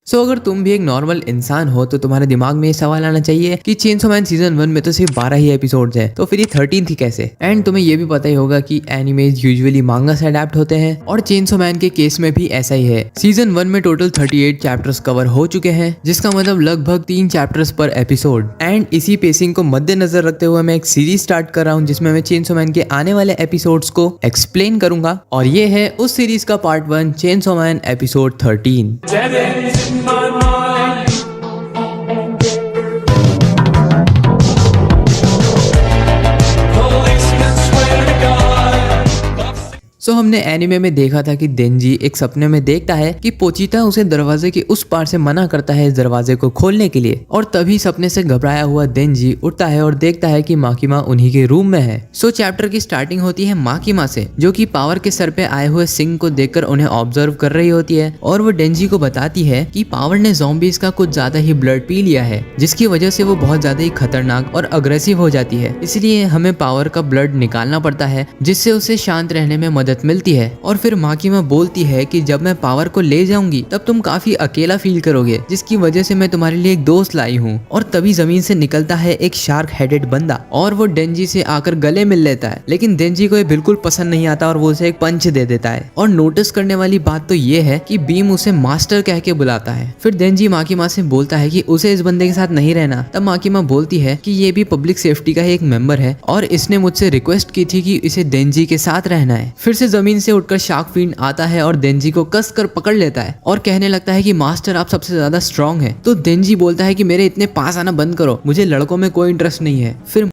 सो अगर तुम भी एक नॉर्मल इंसान हो तो तुम्हारे दिमाग में ये सवाल आना चाहिए कि चेनसो मैन सीजन 1 में तो सिर्फ 12 ही एपिसोड्स हैं, तो फिर ये 13 थी कैसे। एंड तुम्हें ये भी पता ही होगा कि एनिमेज यूजुअली मांगा से अडेप्ट होते हैं और चेनसो मैन के केस में भी ऐसा ही है। सीजन 1 में टोटल 38 चैप्टर्स कवर हो चुके हैं, जिसका मतलब लगभग 3 चैप्टर्स पर एपिसोड। एंड इसी पेसिंग को मद्देनजर रखते हुए मैं एक सीरीज स्टार्ट कर रहा हूँ जिसमें मैं चेनसो मैन के आने वाले एपिसोड्स को एक्सप्लेन करूंगा, और ये है उस सीरीज का पार्ट 1, चेनसो मैन एपिसोड 13। तो हमने एनिमे में देखा था कि देंजी एक सपने में देखता है कि पोचिता उसे दरवाजे के उस पार से मना करता है इस दरवाजे को खोलने के लिए, और तभी सपने से घबराया हुआ देंजी उठता है और देखता है कि माकिमा उन्हीं के रूम में है। सो चैप्टर की स्टार्टिंग होती है माकिमा से, जो कि पावर के सर पे आए हुए सिंह को देखकर उन्हें ऑब्जर्व कर रही होती है, और वो डेंजी को बताती है कि पावर ने ज़ॉम्बीज का कुछ ज्यादा ही ब्लड पी लिया है, जिसकी वजह से वो बहुत ज्यादा ही खतरनाक और अग्रेसिव हो जाती है। इसलिए हमें पावर का ब्लड निकालना पड़ता है, जिससे उसे शांत रहने में मदद मिलती है। और फिर माकिमा बोलती है कि जब मैं पावर को ले जाऊंगी तब तुम काफी अकेला फील करोगे, जिसकी वजह से मैं तुम्हारे लिए एक दोस्त लाई हूँ। और तभी जमीन से निकलता है एक शार्क हेडेड बंदा, और वो डेंजी से आकर गले मिल लेता है, लेकिन डेंजी को ये बिल्कुल पसंद नहीं आता और वो उसे एक पंच दे देता है। और नोटिस करने वाली बात तो ये है कि बीम उसे मास्टर कह के बुलाता है। फिर डेंजी माकिमा से बोलता है कि उसे इस बंदे के साथ नहीं रहना। तब माकिमा बोलती है कि ये भी पब्लिक सेफ्टी का ही एक मेंबर है और इसने मुझसे रिक्वेस्ट की थी कि इसे डेंजी के साथ रहना है। फिर से जमीन से उठकर शार्क फिन आता है और डेंजी को कस कर पकड़ लेता है और कहने लगता है कि मास्टर आप सबसे ज्यादा स्ट्रांग है। तो डेंजी बोलता है कि मेरे इतने पास आना बंद करो, मुझे लड़कों में कोई इंटरेस्ट नहीं है। फिर